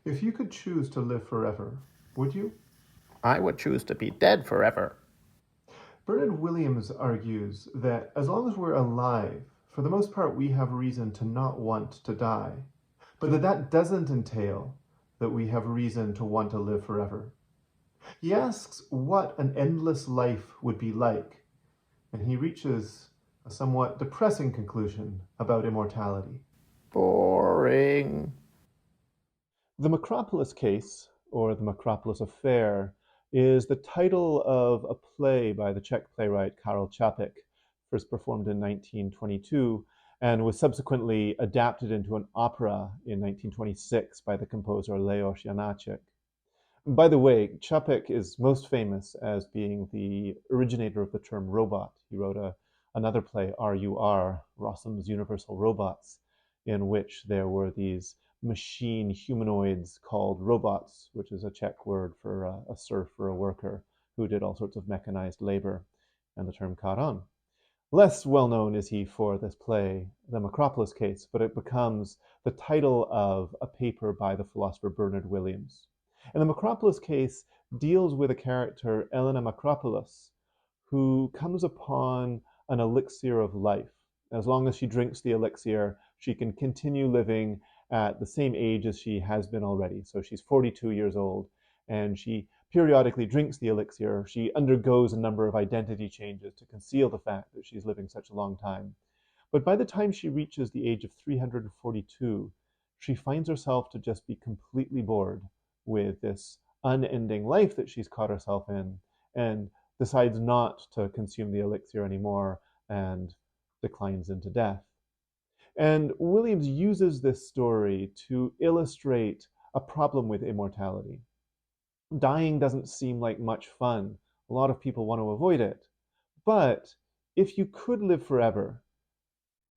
If you could choose to live forever, would you? I would choose to be dead forever. Bernard Williams argues that as long as we're alive, for the most part, we have reason to not want to die, but that doesn't entail that we have reason to want to live forever. He asks what an endless life would be like, and he reaches a somewhat depressing conclusion about immortality. Boring. The Makropulos Case, or the Makropulos Affair, is the title of a play by the Czech playwright Karel Čapek, first performed in 1922, and was subsequently adapted into an opera in 1926 by the composer Leos Janáček. By the way, Čapek is most famous as being the originator of the term robot. He wrote another play, RUR, Rossum's Universal Robots, in which there were these machine humanoids called robots, which is a Czech word for a serf or a worker who did all sorts of mechanized labor, and the term caught on. Less well known is he for this play, The Makropulos Case, but it becomes the title of a paper by the philosopher Bernard Williams. And the Makropulos Case deals with a character, Elena Makropulos, who comes upon an elixir of life. As long as she drinks the elixir, she can continue living at the same age as she has been already. So she's 42 years old, and she periodically drinks the elixir. She undergoes a number of identity changes to conceal the fact that she's living such a long time. But by the time she reaches the age of 342, she finds herself to just be completely bored with this unending life that she's caught herself in, and decides not to consume the elixir anymore and declines into death. And Williams uses this story to illustrate a problem with immortality. Dying doesn't seem like much fun. A lot of people want to avoid it. But if you could live forever,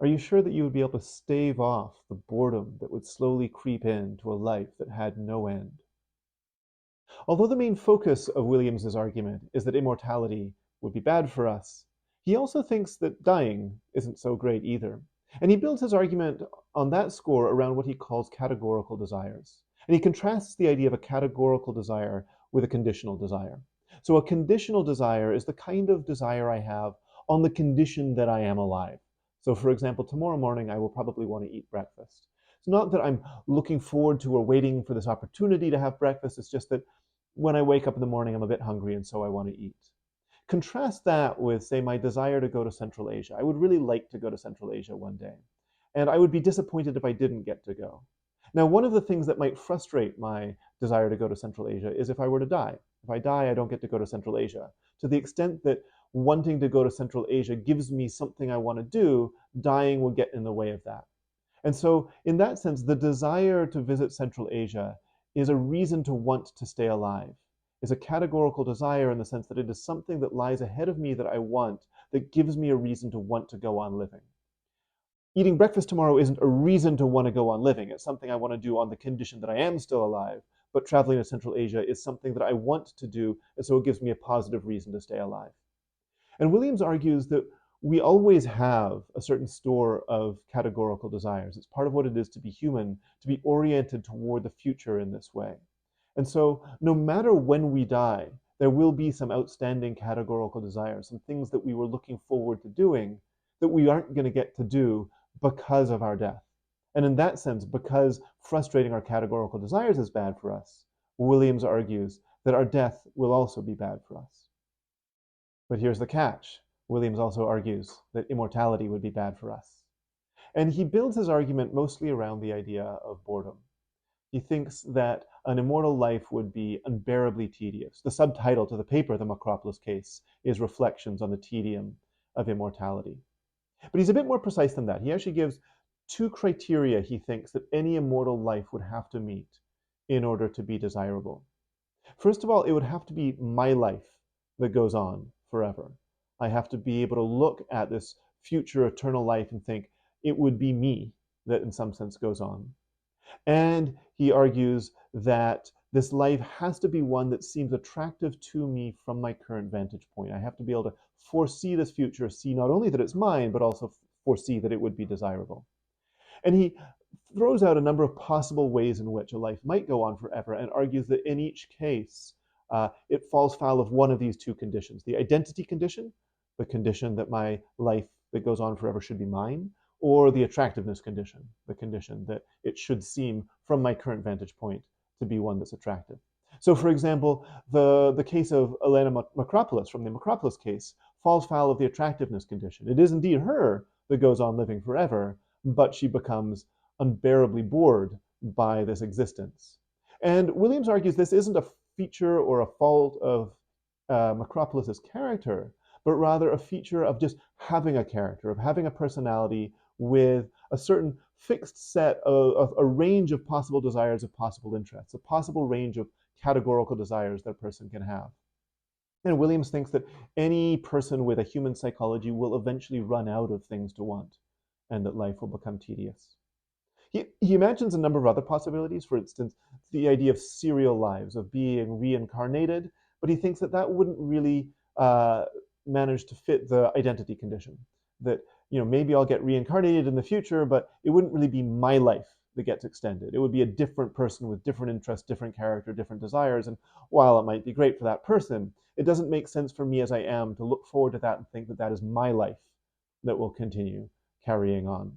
are you sure that you would be able to stave off the boredom that would slowly creep into a life that had no end? Although the main focus of Williams's argument is that immortality would be bad for us, he also thinks that dying isn't so great either. And he builds his argument on that score around what he calls categorical desires. And he contrasts the idea of a categorical desire with a conditional desire. So a conditional desire is the kind of desire I have on the condition that I am alive. So for example, tomorrow morning I will probably want to eat breakfast. It's not that I'm looking forward to or waiting for this opportunity to have breakfast. It's just that when I wake up in the morning, I'm a bit hungry and so I want to eat. Contrast that with, say, my desire to go to Central Asia. I would really like to go to Central Asia one day, and I would be disappointed if I didn't get to go. Now, one of the things that might frustrate my desire to go to Central Asia is if I were to die. If I die, I don't get to go to Central Asia. To the extent that wanting to go to Central Asia gives me something I want to do, dying will get in the way of that. And so, in that sense, the desire to visit Central Asia is a reason to want to stay alive, is a categorical desire in the sense that it is something that lies ahead of me that I want, that gives me a reason to want to go on living. Eating breakfast tomorrow isn't a reason to want to go on living. It's something I want to do on the condition that I am still alive. But traveling to Central Asia is something that I want to do, and so it gives me a positive reason to stay alive. And Williams argues that we always have a certain store of categorical desires. It's part of what it is to be human, to be oriented toward the future in this way. And so, no matter when we die, there will be some outstanding categorical desires, some things that we were looking forward to doing that we aren't going to get to do because of our death. And in that sense, because frustrating our categorical desires is bad for us, Williams argues that our death will also be bad for us. But here's the catch. Williams also argues that immortality would be bad for us. And he builds his argument mostly around the idea of boredom. He thinks that an immortal life would be unbearably tedious. The subtitle to the paper, The Makropulos Case, is Reflections on the Tedium of Immortality. But he's a bit more precise than that. He actually gives two criteria he thinks that any immortal life would have to meet in order to be desirable. First of all, it would have to be my life that goes on forever. I have to be able to look at this future eternal life and think it would be me that in some sense goes on. And he argues that this life has to be one that seems attractive to me from my current vantage point. I have to be able to foresee this future, see not only that it's mine, but also foresee that it would be desirable. And he throws out a number of possible ways in which a life might go on forever and argues that in each case, it falls foul of one of these two conditions: the identity condition, the condition that my life that goes on forever should be mine, or the attractiveness condition, the condition that it should seem from my current vantage point to be one that's attractive. So, for example, the case of Elena Makropulos from the Makropulos case falls foul of the attractiveness condition. It is indeed her that goes on living forever, but she becomes unbearably bored by this existence. And Williams argues this isn't a feature or a fault of Makropulos' character, but rather a feature of just having a character, of having a personality with a certain fixed set of a range of possible desires, of possible interests, a possible range of categorical desires that a person can have. And Williams thinks that any person with a human psychology will eventually run out of things to want, and that life will become tedious. He imagines a number of other possibilities. For instance, the idea of serial lives, of being reincarnated, but he thinks that that wouldn't really manage to fit the identity condition. That, maybe I'll get reincarnated in the future, but it wouldn't really be my life that gets extended. It would be a different person with different interests, different character, different desires. And while it might be great for that person, it doesn't make sense for me as I am to look forward to that and think that that is my life that will continue carrying on.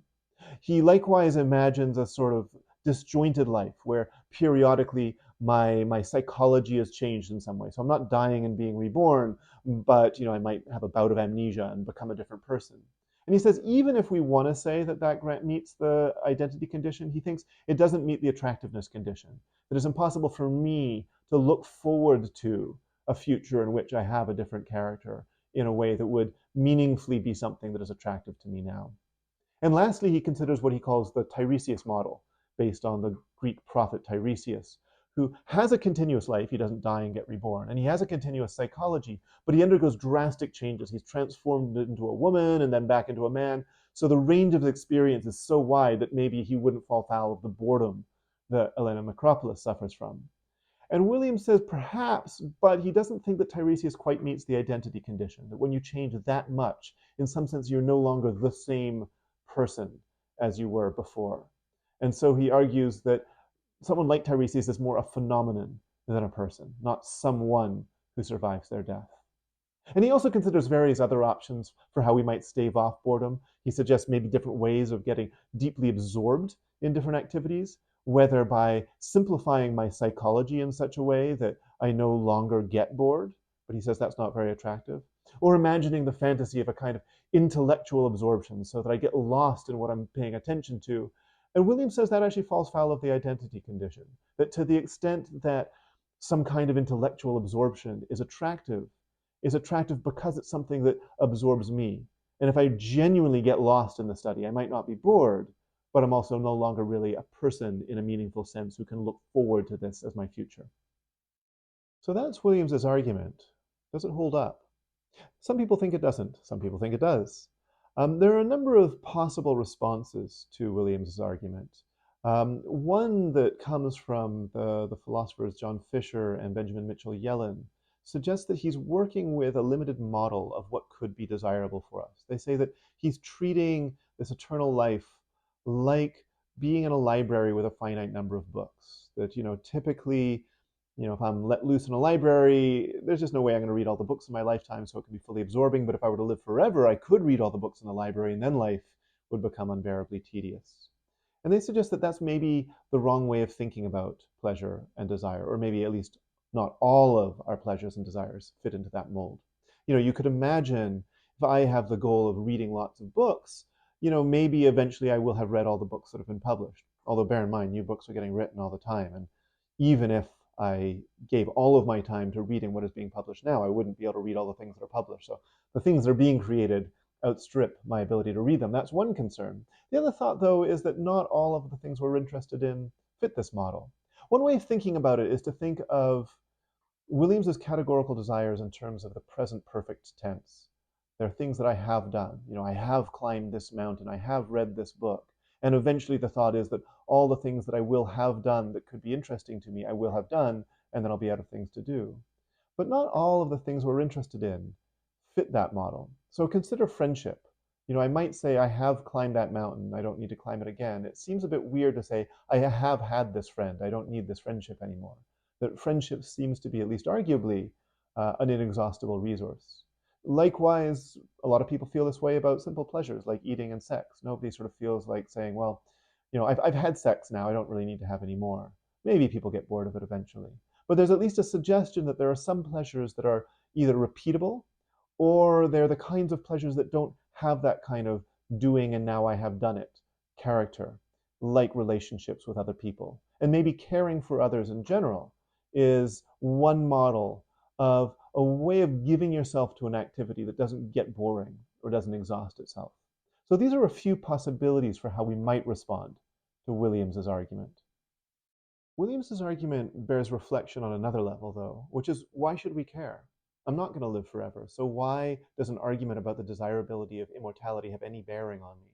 He likewise imagines a sort of disjointed life where periodically my psychology has changed in some way. So I'm not dying and being reborn, but I might have a bout of amnesia and become a different person. And he says even if we want to say that that meets the identity condition, he thinks it doesn't meet the attractiveness condition. That it's impossible for me to look forward to a future in which I have a different character in a way that would meaningfully be something that is attractive to me now. And lastly, he considers what he calls the Tiresias model, based on the Greek prophet Tiresias, who has a continuous life. He doesn't die and get reborn. And he has a continuous psychology, but he undergoes drastic changes. He's transformed into a woman and then back into a man. So the range of experience is so wide that maybe he wouldn't fall foul of the boredom that Elena Makropulos suffers from. And Williams says perhaps, but he doesn't think that Tiresias quite meets the identity condition, that when you change that much, in some sense, you're no longer the same person as you were before. And so he argues that someone like Tiresias is more a phenomenon than a person, not someone who survives their death. And he also considers various other options for how we might stave off boredom. He suggests maybe different ways of getting deeply absorbed in different activities, whether by simplifying my psychology in such a way that I no longer get bored, but he says that's not very attractive, or imagining the fantasy of a kind of intellectual absorption so that I get lost in what I'm paying attention to. And Williams says that actually falls foul of the identity condition, that to the extent that some kind of intellectual absorption is attractive because it's something that absorbs me. And if I genuinely get lost in the study, I might not be bored, but I'm also no longer really a person in a meaningful sense who can look forward to this as my future. So that's Williams's argument. Does it hold up? Some people think it doesn't. Some people think it does. There are a number of possible responses to Williams's argument. One that comes from the philosophers John Fisher and Benjamin Mitchell Yellen suggests that he's working with a limited model of what could be desirable for us. They say that he's treating this eternal life like being in a library with a finite number of books. That, typically, if I'm let loose in a library, there's just no way I'm going to read all the books in my lifetime, so it can be fully absorbing. But if I were to live forever, I could read all the books in the library, and then life would become unbearably tedious. And they suggest that that's maybe the wrong way of thinking about pleasure and desire, or maybe at least not all of our pleasures and desires fit into that mold. You could imagine if I have the goal of reading lots of books, maybe eventually I will have read all the books that have been published. Although bear in mind, new books are getting written all the time. And even if I gave all of my time to reading what is being published now, I wouldn't be able to read all the things that are published. So the things that are being created outstrip my ability to read them. That's one concern. The other thought, though, is that not all of the things we're interested in fit this model. One way of thinking about it is to think of Williams's categorical desires in terms of the present perfect tense. They're things that I have done. I have climbed this mountain, I have read this book. And eventually the thought is that all the things that I will have done that could be interesting to me, I will have done, and then I'll be out of things to do. But not all of the things we're interested in fit that model. So consider friendship I might say I have climbed that mountain. I don't need to climb it again. It seems a bit weird to say I have had this friend. I don't need this friendship anymore. That friendship seems to be, at least arguably, an inexhaustible resource. Likewise, a lot of people feel this way about simple pleasures like eating and sex. Nobody sort of feels like saying, well, I've had sex now. I don't really need to have any more. Maybe people get bored of it eventually. But there's at least a suggestion that there are some pleasures that are either repeatable or they're the kinds of pleasures that don't have that kind of doing and now I have done it character, like relationships with other people. And maybe caring for others in general is one model of a way of giving yourself to an activity that doesn't get boring or doesn't exhaust itself. So these are a few possibilities for how we might respond to Williams's argument. Williams's argument bears reflection on another level, though, which is why should we care? I'm not going to live forever, so why does an argument about the desirability of immortality have any bearing on me?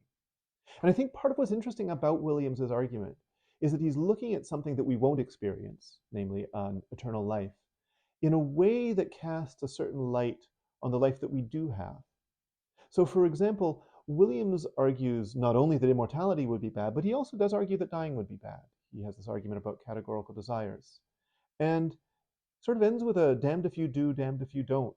And I think part of what's interesting about Williams's argument is that he's looking at something that we won't experience, namely eternal life, in a way that casts a certain light on the life that we do have. So, for example, Williams argues not only that immortality would be bad, but he also does argue that dying would be bad. He has this argument about categorical desires. And sort of ends with a damned if you do, damned if you don't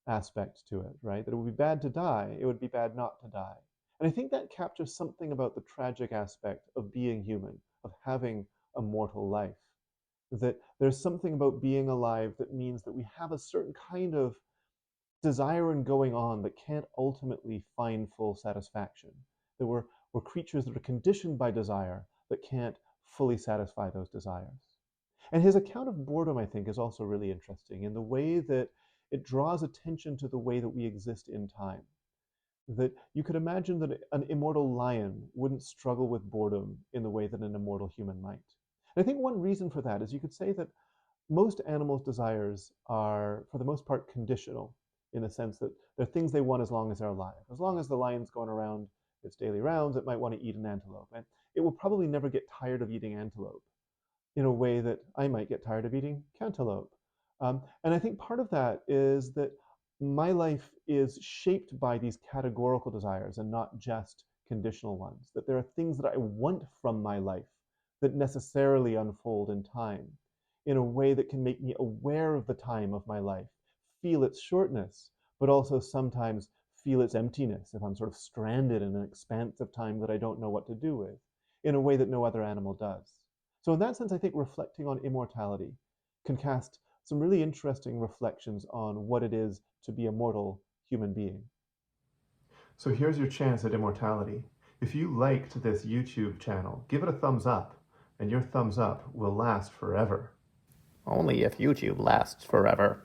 aspect to it, right? That it would be bad to die, it would be bad not to die. And I think that captures something about the tragic aspect of being human, of having a mortal life. That there's something about being alive that means that we have a certain kind of desire and going on that can't ultimately find full satisfaction. That we're creatures that are conditioned by desire that can't fully satisfy those desires. And his account of boredom, I think, is also really interesting in the way that it draws attention to the way that we exist in time. That you could imagine that an immortal lion wouldn't struggle with boredom in the way that an immortal human might. And I think one reason for that is you could say that most animals' desires are, for the most part, conditional in the sense that they're things they want as long as they're alive. As long as the lion's going around its daily rounds, it might want to eat an antelope. And it will probably never get tired of eating antelope in a way that I might get tired of eating cantaloupe. And I think part of that is that my life is shaped by these categorical desires and not just conditional ones. That there are things that I want from my life that necessarily unfold in time in a way that can make me aware of the time of my life, feel its shortness, but also sometimes feel its emptiness if I'm sort of stranded in an expanse of time that I don't know what to do with, in a way that no other animal does. So in that sense, I think reflecting on immortality can cast some really interesting reflections on what it is to be a mortal human being. So here's your chance at immortality. If you liked this YouTube channel, give it a thumbs up, and your thumbs up will last forever. Only if YouTube lasts forever.